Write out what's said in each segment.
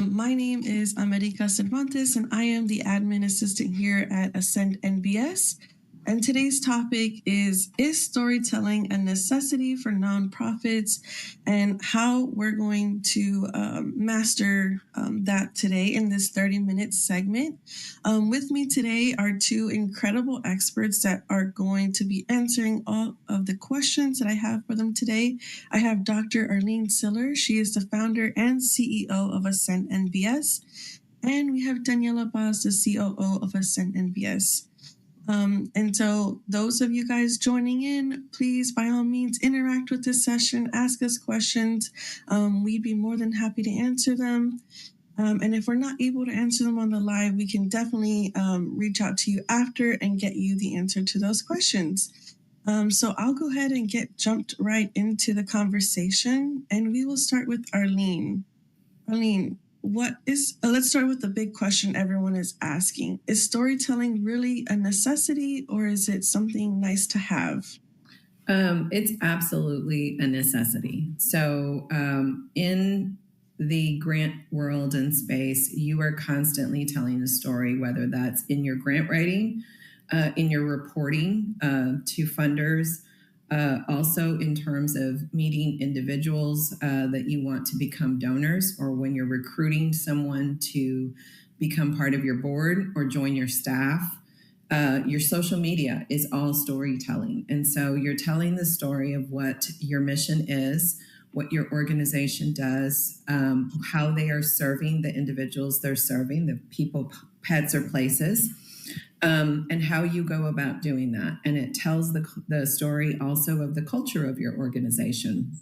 My name is America Cervantes, and I am the admin assistant here at Ascend NBS. And today's topic is storytelling a necessity for nonprofits, and how we're going to master that today in this 30-minute segment. With me today are two incredible experts that are going to be answering all of the questions that I have for them today. I have Dr. Arlene Siller. She is the founder and CEO of Ascend NBS. And we have Daniela, the COO of Ascend NBS. And so those of you guys joining in, please, by all means, interact with this session, ask us questions. We'd be more than happy to answer them. And if we're not able to answer them on the live, we can definitely reach out to you after and get you the answer to those questions. So I'll go ahead and jumped right into the conversation, and we will start with Arlene. Arlene, let's start with the big question everyone is asking. Is storytelling really a necessity, or is it something nice to have? It's absolutely a necessity. So in the grant world and space, you are constantly telling a story, whether that's in your grant writing, in your reporting to funders, also in terms of meeting individuals that you want to become donors, or when you're recruiting someone to become part of your board or join your staff. Your social media is all storytelling. And so you're telling the story of what your mission is, what your organization does, how they are serving the individuals they're serving, the people, pets, or places. And how you go about doing that. And it tells the story also of the culture of your organization.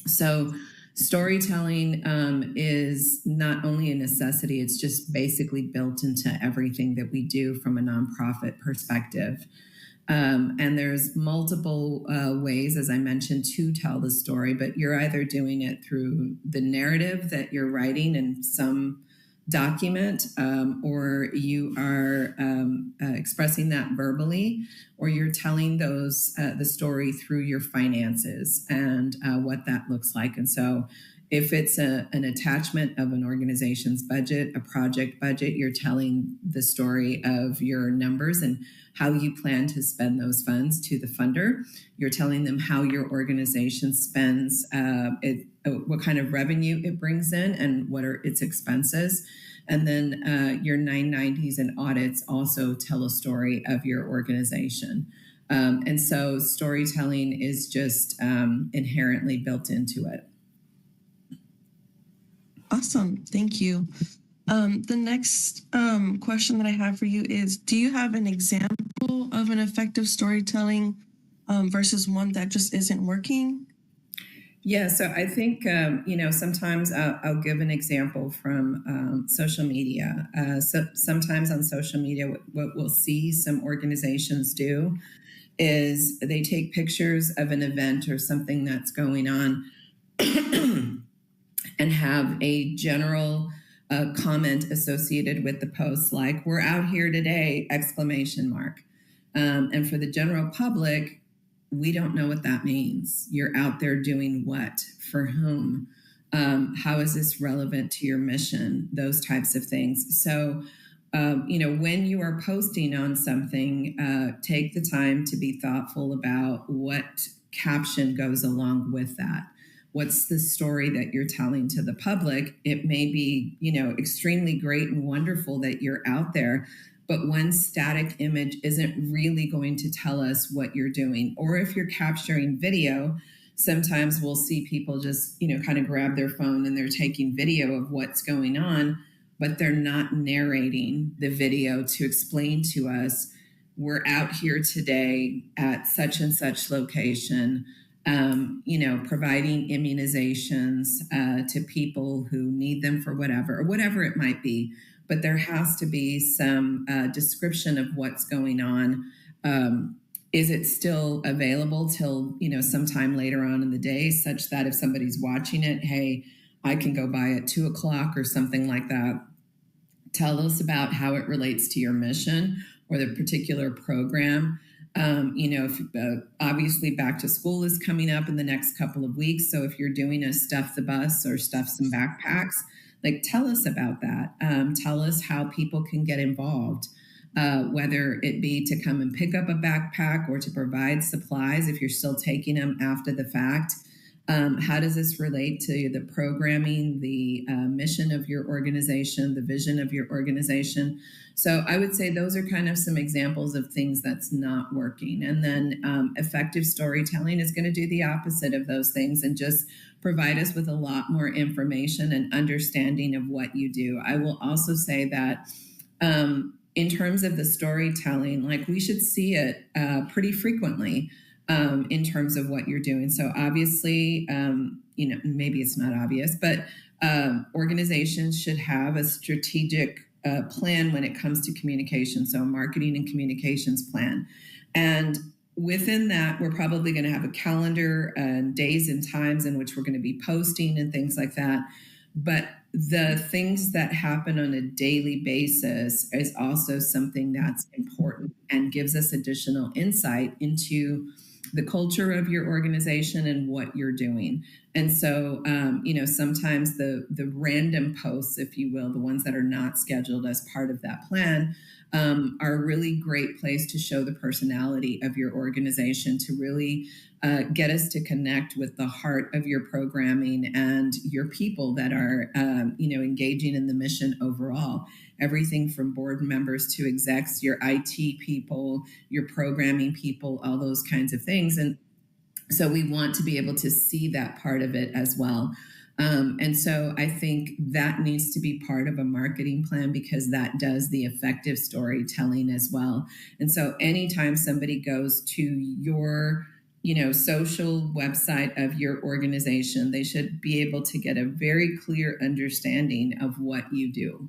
So storytelling is not only a necessity, it's just basically built into everything that we do from a nonprofit perspective. And there's multiple ways, as I mentioned, to tell the story, but you're either doing it through the narrative that you're writing in some document, or you are expressing that verbally, or you're telling the story through your finances and what that looks like. And so if it's an attachment of an organization's budget, a project budget, you're telling the story of your numbers and how you plan to spend those funds to the funder. You're telling them how your organization spends what kind of revenue it brings in and what are its expenses. And then your 990s and audits also tell a story of your organization. And so storytelling is just inherently built into it. Awesome. Thank you. The next question that I have for you is, do you have an example of an effective storytelling versus one that just isn't working? Yeah, so I think, sometimes I'll give an example from social media. So sometimes on social media, what we'll see some organizations do is they take pictures of an event or something that's going on and have a general comment associated with the post, like, "We're out here today!" ! And for the general public, we don't know what that means. You're out there doing what? For whom? How is this relevant to your mission? Those types of things. So, when you are posting on something, take the time to be thoughtful about what caption goes along with that. What's the story that you're telling to the public? It may be, extremely great and wonderful that you're out there, but one static image isn't really going to tell us what you're doing. Or if you're capturing video, sometimes we'll see people just, kind of grab their phone and they're taking video of what's going on, but they're not narrating the video to explain to us, we're out here today at such and such location, providing immunizations to people who need them for whatever it might be. But there has to be some description of what's going on. Is it still available till, sometime later on in the day, such that if somebody's watching it, hey, I can go by at 2:00 or something like that. Tell us about how it relates to your mission or the particular program. Obviously back to school is coming up in the next couple of weeks. So if you're doing a stuff the bus or stuff some backpacks, like, tell us about that. Tell us how people can get involved, whether it be to come and pick up a backpack or to provide supplies if you're still taking them after the fact. How does this relate to the programming, the mission of your organization, the vision of your organization? So I would say those are kind of some examples of things that's not working. And then effective storytelling is going to do the opposite of those things and just provide us with a lot more information and understanding of what you do. I will also say that in terms of the storytelling, like, we should see it pretty frequently. In terms of what you're doing. So obviously, maybe it's not obvious, but organizations should have a strategic plan when it comes to communication. So a marketing and communications plan. And within that, we're probably going to have a calendar and days and times in which we're going to be posting and things like that. But the things that happen on a daily basis is also something that's important and gives us additional insight into the culture of your organization and what you're doing. And so, sometimes the random posts, if you will, the ones that are not scheduled as part of that plan, are a really great place to show the personality of your organization, to really get us to connect with the heart of your programming and your people that are, engaging in the mission overall. Everything from board members to execs, your IT people, your programming people, all those kinds of things. And so we want to be able to see that part of it as well. And so I think that needs to be part of a marketing plan, because that does the effective storytelling as well. And so anytime somebody goes to your social website of your organization, they should be able to get a very clear understanding of what you do.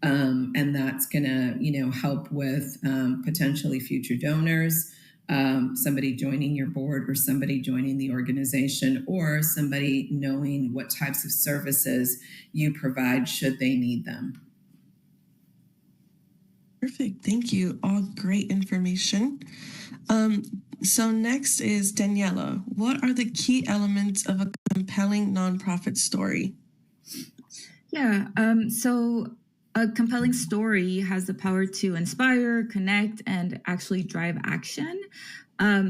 And that's going to, help with potentially future donors, somebody joining your board or somebody joining the organization, or somebody knowing what types of services you provide should they need them. Perfect. Thank you. All great information. So next is Daniela. What are the key elements of a compelling nonprofit story? Yeah. So a compelling story has the power to inspire, connect, and actually drive action.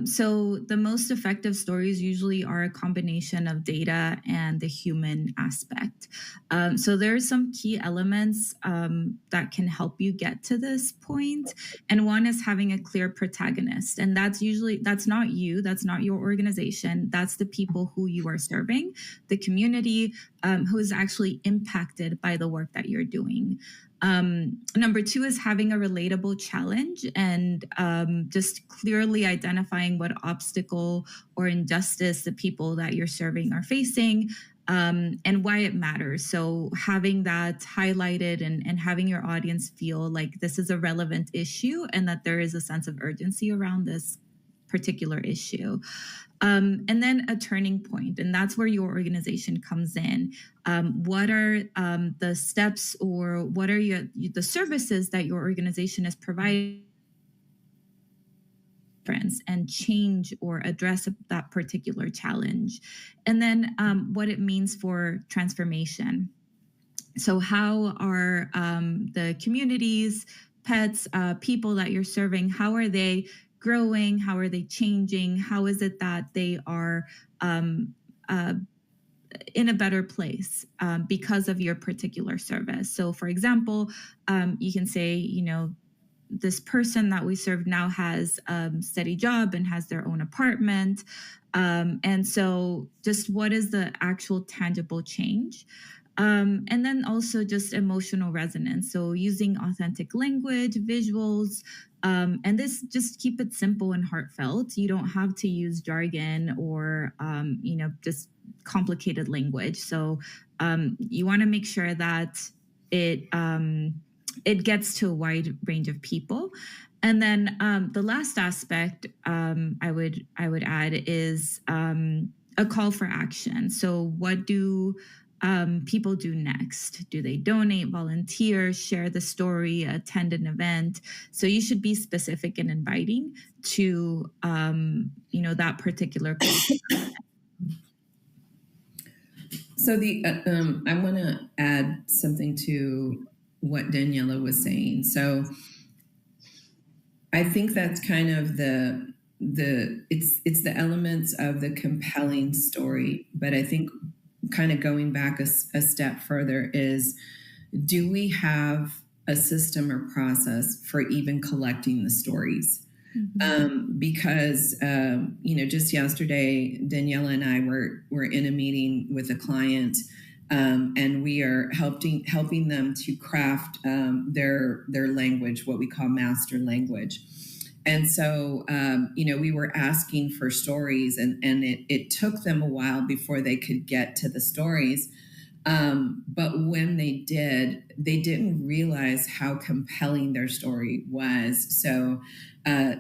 So the most effective stories usually are a combination of data and the human aspect. So there are some key elements that can help you get to this point. And one is having a clear protagonist. And that's not you, that's not your organization. That's the people who you are serving, the community who is actually impacted by the work that you're doing. Number two is having a relatable challenge and just clearly identifying what obstacle or injustice the people that you're serving are facing and why it matters. So having that highlighted and having your audience feel like this is a relevant issue and that there is a sense of urgency around this particular issue. And then a turning point, and that's where your organization comes in. What are the steps, or what are the services that your organization is providing and change or address that particular challenge? And then what it means for transformation. So how are the communities, pets, people that you're serving, how are they growing? How are they changing? How is it that they are in a better place because of your particular service? So for example, you can say, this person that we serve now has a steady job and has their own apartment. And so just what is the actual tangible change? And then also just emotional resonance. So using authentic language, visuals, and this, just keep it simple and heartfelt. You don't have to use jargon or, just complicated language. So you want to make sure that it gets to a wide range of people. And then the last aspect I would add is a call for action. So what do people do next? Do they donate, volunteer, share the story, attend an event? So you should be specific and inviting to, that particular. So I want to add something to what Daniela was saying. So I think that's kind of it's the elements of the compelling story, but I think kind of going back a step further is, do we have a system or process for even collecting the stories? Because just yesterday, Daniela and I were in a meeting with a client, and we are helping them to craft their language, what we call master language. And so, we were asking for stories, and it took them a while before they could get to the stories. But when they didn't realize how compelling their story was. So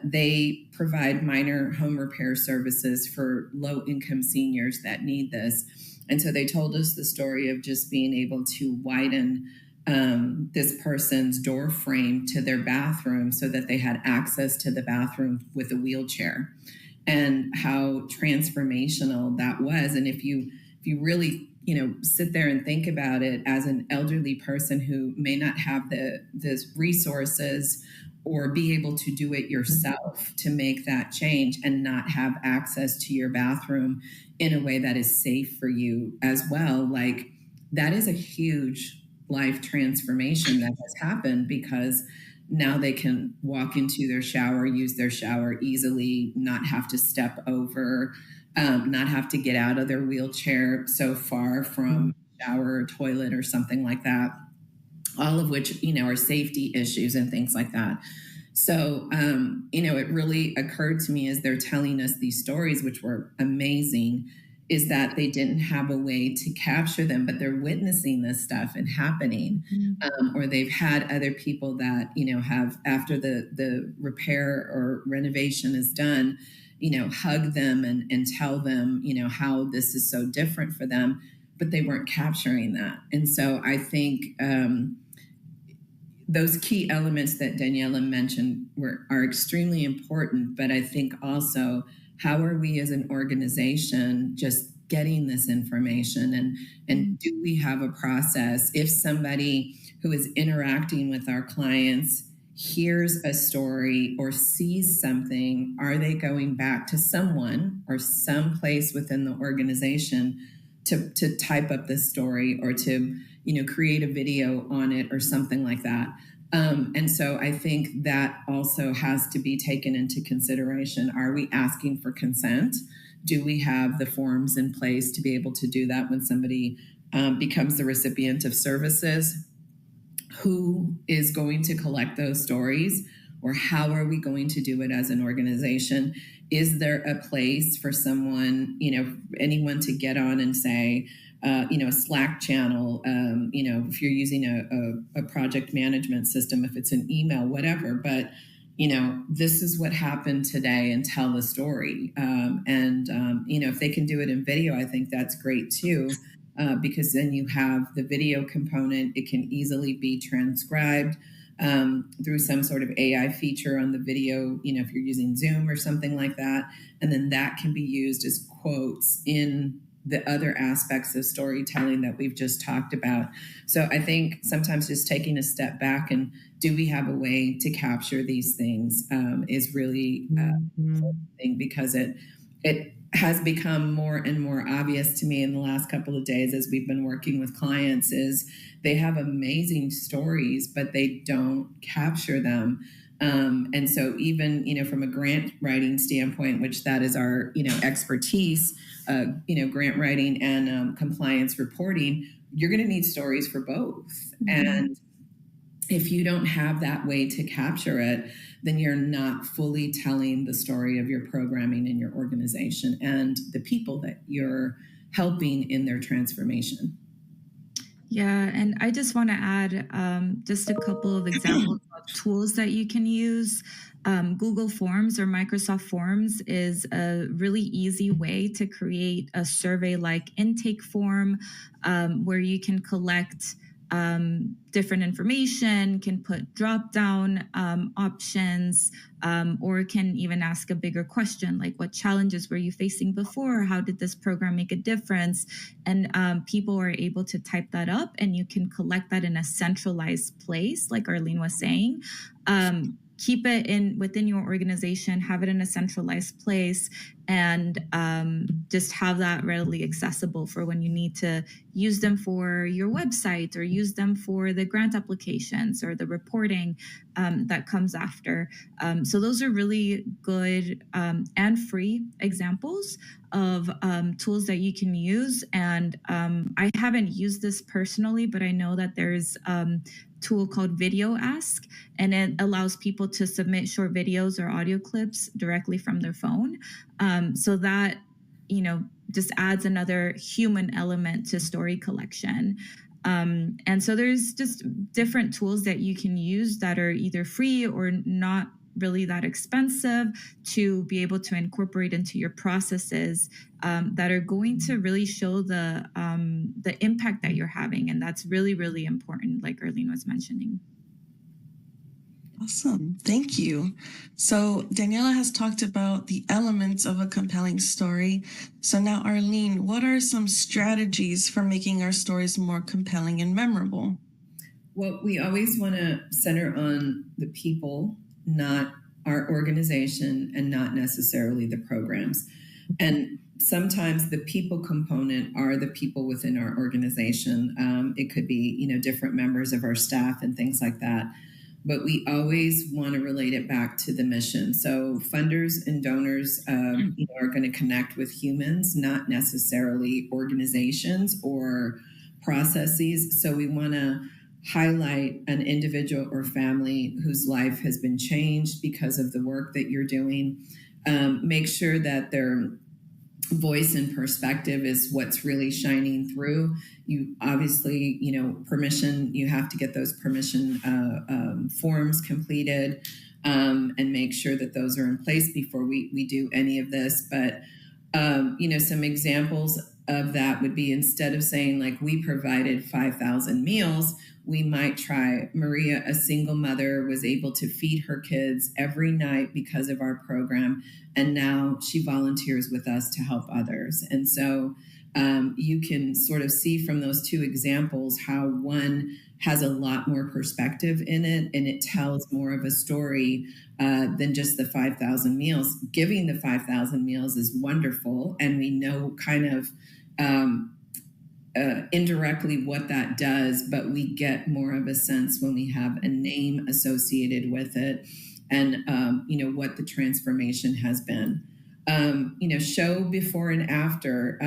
they provide minor home repair services for low-income seniors that need this. And so they told us the story of just being able to widen this person's door frame to their bathroom so that they had access to the bathroom with a wheelchair, and how transformational that was. And if you really sit there and think about it, as an elderly person who may not have the resources or be able to do it yourself to make that change, and not have access to your bathroom in a way that is safe for you as well, like, that is a huge life transformation that has happened, because now they can walk into their shower, use their shower easily, not have to step over, not have to get out of their wheelchair so far from shower or toilet or something like that, all of which, are safety issues and things like that. So, it really occurred to me as they're telling us these stories, which were amazing, is that they didn't have a way to capture them, but they're witnessing this stuff and happening. Or they've had other people that, have, after the repair or renovation is done, hug them and tell them, how this is so different for them, but they weren't capturing that. And so I think those key elements that Daniela mentioned are extremely important, but I think also, how are we as an organization just getting this information, and do we have a process? If somebody who is interacting with our clients hears a story or sees something, are they going back to someone or some place within the organization to type up this story, or to create a video on it or something like that? And so I think that also has to be taken into consideration. Are we asking for consent? Do we have the forms in place to be able to do that when somebody becomes the recipient of services? Who is going to collect those stories, or how are we going to do it as an organization? Is there a place for someone, anyone to get on and say, a Slack channel, if you're using a project management system, if it's an email, whatever, but this is what happened today, and tell the story. If they can do it in video, I think that's great too, because then you have the video component. It can easily be transcribed through some sort of AI feature on the video, if you're using Zoom or something like that. And then that can be used as quotes in the other aspects of storytelling that we've just talked about. So I think sometimes just taking a step back and, do we have a way to capture these things is really important thing, because it has become more and more obvious to me in the last couple of days as we've been working with clients, is they have amazing stories, but they don't capture them. And so even, from a grant writing standpoint, which that is our, expertise, grant writing and compliance reporting, you're going to need stories for both. And if you don't have that way to capture it, then you're not fully telling the story of your programming in your organization and the people that you're helping in their transformation. Yeah, and I just want to add just a couple of examples of tools that you can use. Google Forms or Microsoft Forms is a really easy way to create a survey-like intake form where you can collect different information, can put drop-down options, or can even ask a bigger question, like what challenges were you facing before? How did this program make a difference? And people are able to type that up, and you can collect that in a centralized place, like Arlene was saying. Keep it within your organization, have it in a centralized place, and just have that readily accessible for when you need to use them for your website or use them for the grant applications or the reporting that comes after. So those are really good and free examples of tools that you can use. And I haven't used this personally, but I know that there's tool called Video Ask, and it allows people to submit short videos or audio clips directly from their phone. So that, just adds another human element to story collection. And so there's just different tools that you can use that are either free or not really that expensive to be able to incorporate into your processes that are going to really show the impact that you're having. And that's really, really important, like Arlene was mentioning. Awesome. Thank you. So Daniela has talked about the elements of a compelling story. So now, Arlene, what are some strategies for making our stories more compelling and memorable? Well, we always want to center on the people, not our organization, and not necessarily the programs. And sometimes the people component are the people within our organization. It could be, different members of our staff and things like that. But we always want to relate it back to the mission. So funders and donors are going to connect with humans, not necessarily organizations or processes. So we want to highlight an individual or family whose life has been changed because of the work that you're doing. Make sure that their voice and perspective is what's really shining through. You obviously, permission, you have to get those permission forms completed and make sure that those are in place before we do any of this. But, some examples of that would be, instead of saying like we provided 5,000 meals, we might try, Maria, a single mother, was able to feed her kids every night because of our program. And now she volunteers with us to help others. And so you can sort of see from those two examples how one has a lot more perspective in it, and it tells more of a story than just the 5,000 meals. Giving the 5,000 meals is wonderful, and we know kind of indirectly what that does, but we get more of a sense when we have a name associated with it, and what the transformation has been. Show before and after.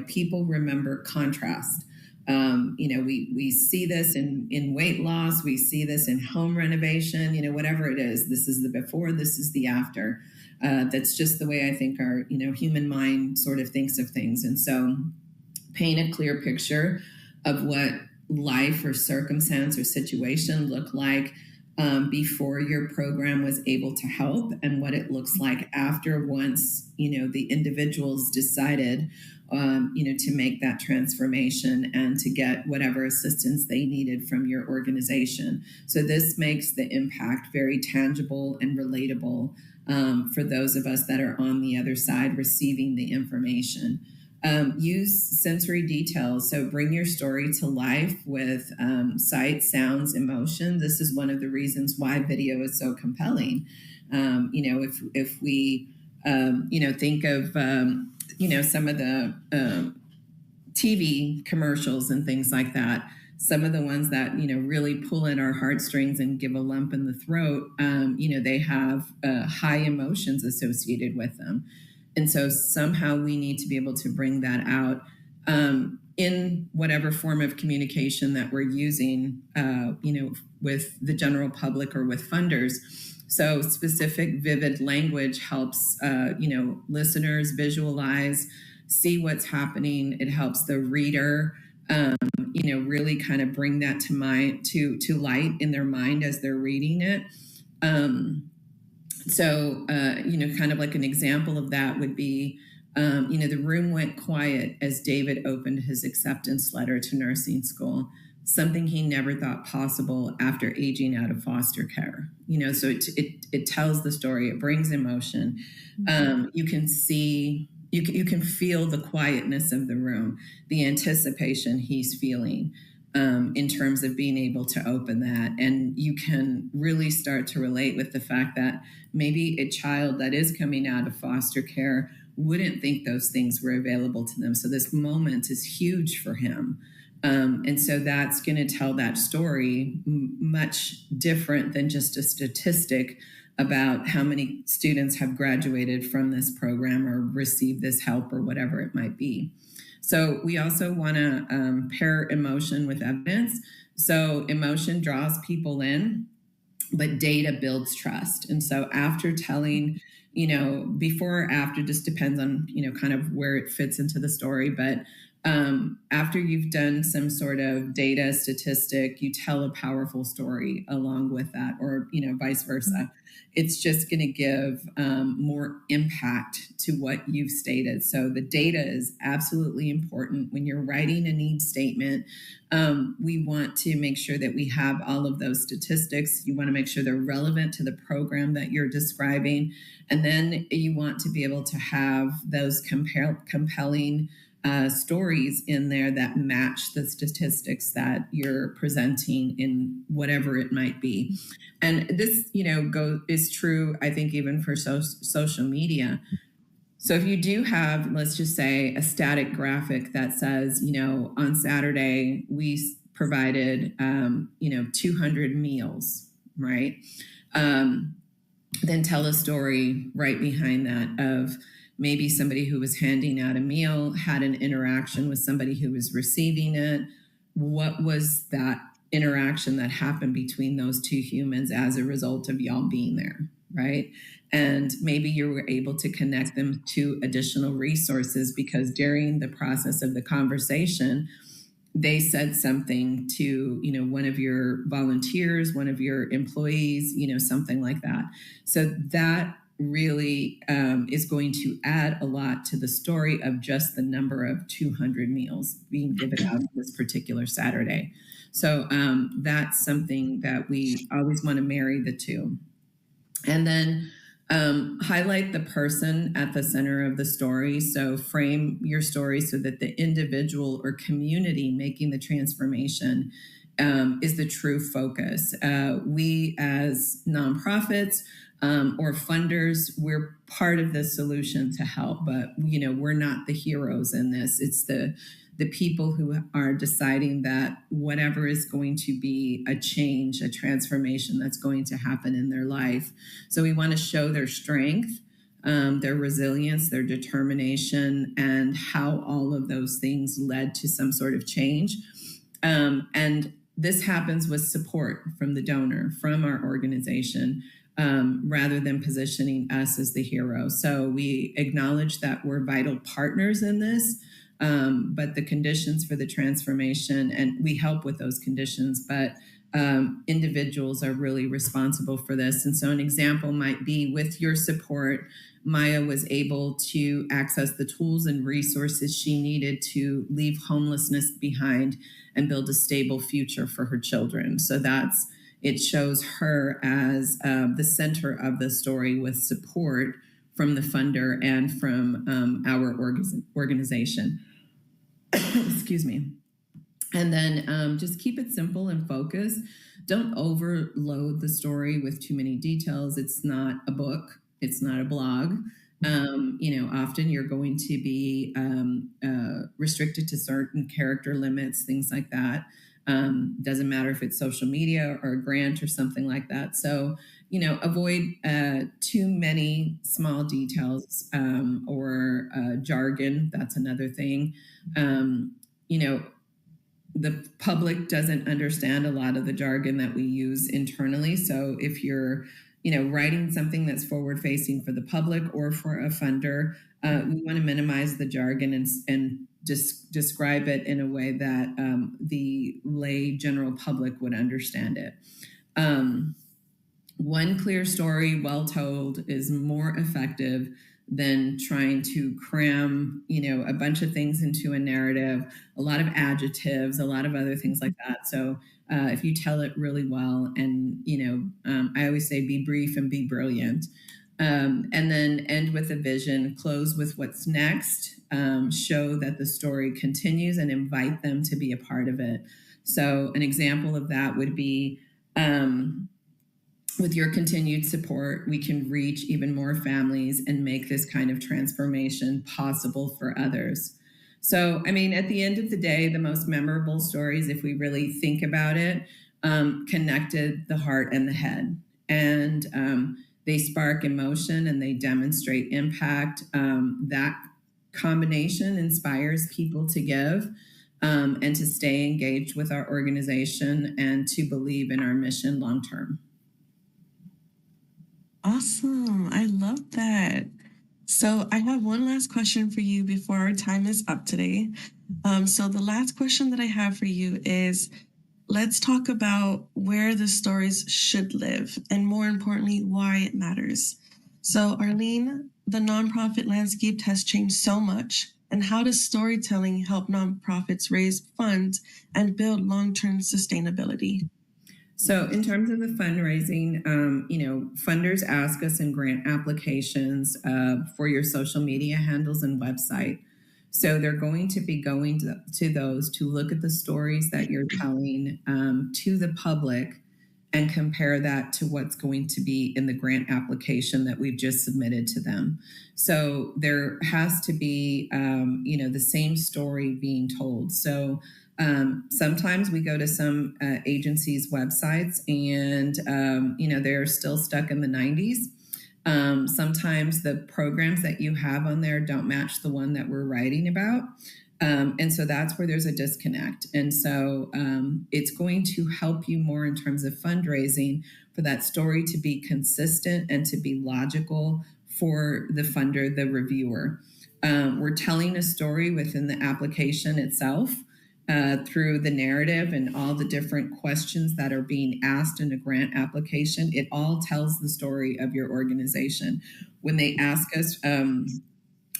People remember contrast. We see this in weight loss. We see this in home renovation. Whatever it is, this is the before, this is the after. That's just the way I think our human mind sort of thinks of things. And so, paint a clear picture of what life or circumstance or situation looked like before your program was able to help, and what it looks like after, once the individuals decided to make that transformation and to get whatever assistance they needed from your organization. So this makes the impact very tangible and relatable for those of us that are on the other side receiving the information. Use sensory details. So bring your story to life with sight, sounds, emotion. This is one of the reasons why video is so compelling. If we, think of, some of the TV commercials and things like that, some of the ones that, really pull at our heartstrings and give a lump in the throat, they have high emotions associated with them. And so somehow we need to be able to bring that out in whatever form of communication that we're using, with the general public or with funders. So specific, vivid language helps, listeners visualize, see what's happening. It helps the reader, really kind of bring that to light in their mind as they're reading it. So, kind of like an example of that would be, the room went quiet as David opened his acceptance letter to nursing school. something he never thought possible after aging out of foster care. So it tells the story. It brings emotion. You can see, you can feel the quietness of the room, the anticipation he's feeling in terms of being able to open that. And you can really start to relate with the fact that maybe a child that is coming out of foster care wouldn't think those things were available to them. So this moment is huge for him. And so that's going to tell that story much different than just a statistic about how many students have graduated from this program or received this help or whatever it might be. So we also want to pair emotion with evidence. So emotion draws people in, but data builds trust. And so after telling, before or after, just depends on, kind of where it fits into the story. But after you've done some sort of data statistic, you tell a powerful story along with that, or, vice versa. It's just going to give more impact to what you've stated. So the data is absolutely important. When you're writing a need statement, we want to make sure that we have all of those statistics. You want to make sure they're relevant to the program that you're describing. And then you want to be able to have those compelling stories in there that match the statistics that you're presenting in whatever it might be. And this, is true, I think, even for social media. So if you do have, let's just say, a static graphic that says, on Saturday, we provided, 200 meals, right? Then tell a story right behind that of maybe somebody who was handing out a meal had an interaction with somebody who was receiving it. What was that interaction that happened between those two humans as a result of y'all being there, right? And maybe you were able to connect them to additional resources because during the process of the conversation, they said something to, one of your volunteers, one of your employees, something like that. So that really is going to add a lot to the story of just the number of 200 meals being given out this particular Saturday. So that's something that we always want to marry the two. And then highlight the person at the center of the story. So frame your story so that the individual or community making the transformation is the true focus. We as nonprofits or funders, we're part of the solution to help, but we're not the heroes in this. It's the people who are deciding that whatever is going to be a change, a transformation that's going to happen in their life. So we want to show their strength, their resilience, their determination, and how all of those things led to some sort of change. And this happens with support from the donor, from our organization, rather than positioning us as the hero. So we acknowledge that we're vital partners in this, but the conditions for the transformation, and we help with those conditions, but individuals are really responsible for this. And so an example might be, with your support, Maya was able to access the tools and resources she needed to leave homelessness behind and build a stable future for her children. So it shows her as the center of the story, with support from the funder and from our organization. Excuse me. And then just keep it simple and focused. Don't overload the story with too many details. It's not a book. It's not a blog. Often you're going to be restricted to certain character limits, things like that. Doesn't matter if it's social media or a grant or something like that. So, avoid too many small details or jargon. That's another thing. The public doesn't understand a lot of the jargon that we use internally. So if you're, writing something that's forward facing for the public or for a funder, we want to minimize the jargon and just describe it in a way that the lay general public would understand it. One clear story, well told, is more effective than trying to cram, a bunch of things into a narrative, a lot of adjectives, a lot of other things like that. So if you tell it really well, and, I always say be brief and be brilliant. And then end with a vision, close with what's next, show that the story continues, and invite them to be a part of it. So an example of that would be, with your continued support, we can reach even more families and make this kind of transformation possible for others. So, at the end of the day, the most memorable stories, if we really think about it, connected the heart and the head. And they spark emotion and they demonstrate impact. That combination inspires people to give and to stay engaged with our organization and to believe in our mission long term. Awesome. I love that. So I have one last question for you before our time is up today. So the last question that I have for you is, let's talk about where the stories should live, and more importantly, why it matters. So Arlene, the nonprofit landscape has changed so much. And how does storytelling help nonprofits raise funds and build long-term sustainability? So in terms of the fundraising, funders ask us in grant applications for your social media handles and website. So they're going to be going to those to look at the stories that you're telling to the public and compare that to what's going to be in the grant application that we've just submitted to them. So there has to be, the same story being told. So sometimes we go to some agencies' websites and, they're still stuck in the 90s. Sometimes the programs that you have on there don't match the one that we're writing about. And so that's where there's a disconnect. And so it's going to help you more in terms of fundraising for that story to be consistent and to be logical for the funder, the reviewer. We're telling a story within the application itself. Through the narrative and all the different questions that are being asked in a grant application, it all tells the story of your organization. When they ask us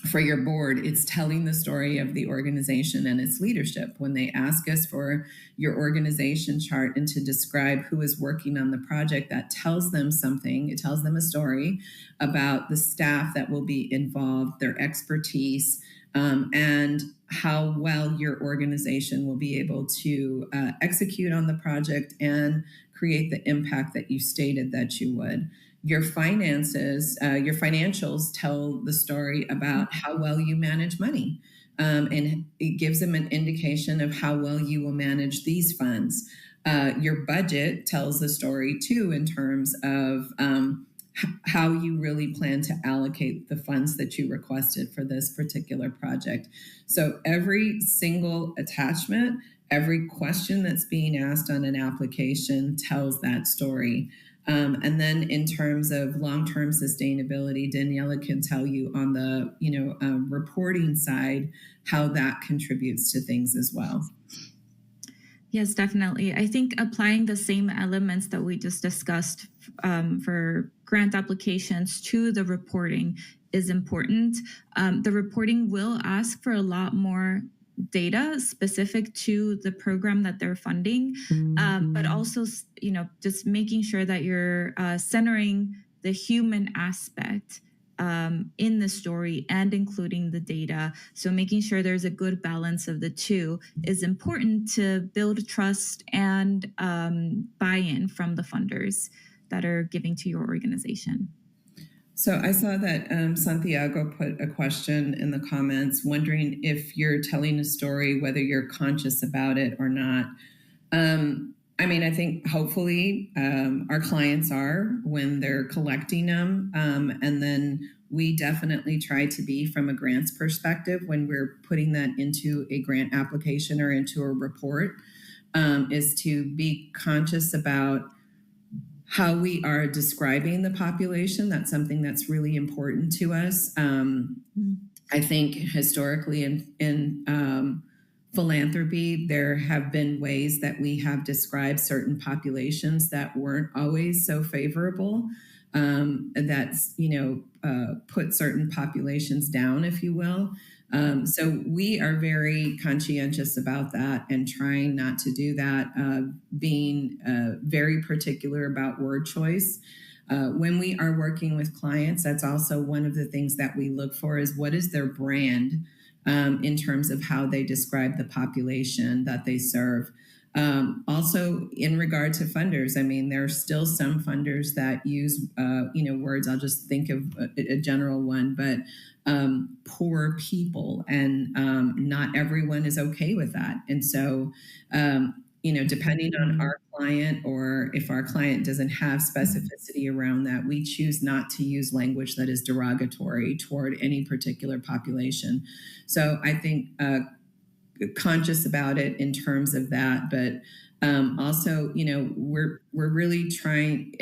for your board, it's telling the story of the organization and its leadership. When they ask us for your organization chart and to describe who is working on the project, that tells them something. It tells them a story about the staff that will be involved, their expertise, and how well your organization will be able to execute on the project and create the impact that you stated that you would. Your finances, your financials tell the story about how well you manage money. And it gives them an indication of how well you will manage these funds. Your budget tells the story too in terms of how you really plan to allocate the funds that you requested for this particular project. So every single attachment, every question that's being asked on an application tells that story. And then in terms of long-term sustainability, Daniela can tell you on the reporting side how that contributes to things as well. Yes, definitely. I think applying the same elements that we just discussed for grant applications to the reporting is important. The reporting will ask for a lot more data specific to the program that they're funding, but also, just making sure that you're centering the human aspect in the story and including the data. So making sure there's a good balance of the two is important to build trust and buy-in from the funders that are giving to your organization. So I saw that Santiago put a question in the comments wondering if you're telling a story, whether you're conscious about it or not. I think hopefully our clients are when they're collecting them. And then we definitely try to be, from a grants perspective, when we're putting that into a grant application or into a report, is to be conscious about how we are describing the population. That's something that's really important to us. I think historically in philanthropy, there have been ways that we have described certain populations that weren't always so favorable. that's, put certain populations down, if you will. So we are very conscientious about that and trying not to do that, being very particular about word choice. When we are working with clients, that's also one of the things that we look for is what is their brand in terms of how they describe the population that they serve. Also, in regard to funders, I mean, there are still some funders that use, words. I'll just think of a general one, but poor people, and not everyone is okay with that. And so, depending on our client, or if our client doesn't have specificity around that, we choose not to use language that is derogatory toward any particular population. So I think conscious about it in terms of that, but also, we're really trying.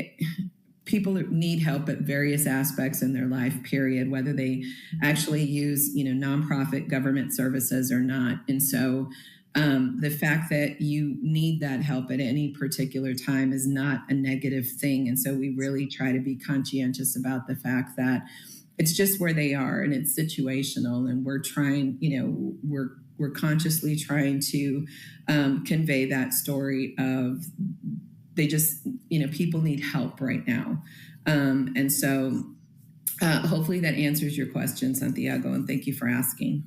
People need help at various aspects in their life, period, whether they actually use, nonprofit government services or not. And so the fact that you need that help at any particular time is not a negative thing. And so we really try to be conscientious about the fact that it's just where they are and it's situational. And we're trying, we're consciously trying to convey that story of they just, people need help right now. And so hopefully that answers your question, Santiago, and thank you for asking.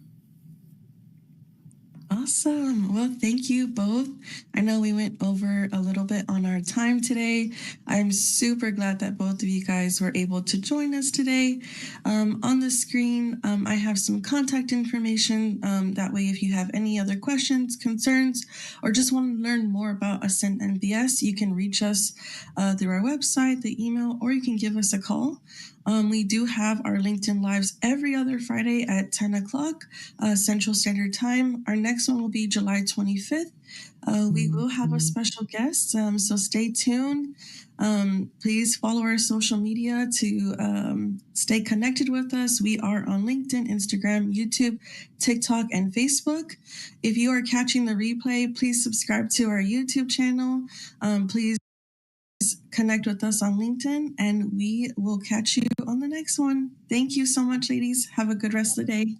Awesome. Well, thank you both. I know we went over a little bit on our time today. I'm super glad that both of you guys were able to join us today. On the screen, I have some contact information. That way, if you have any other questions, concerns, or just want to learn more about Ascend NBS, you can reach us through our website, the email, or you can give us a call. We do have our LinkedIn Lives every other Friday at 10 o'clock Central Standard Time. Our next one will be July 25th. We will have a special guest, so stay tuned. Please follow our social media to stay connected with us. We are on LinkedIn, Instagram, YouTube, TikTok, and Facebook. If you are catching the replay, please subscribe to our YouTube channel. Please connect with us on LinkedIn, and we will catch you on the next one. Thank you so much, ladies. Have a good rest of the day.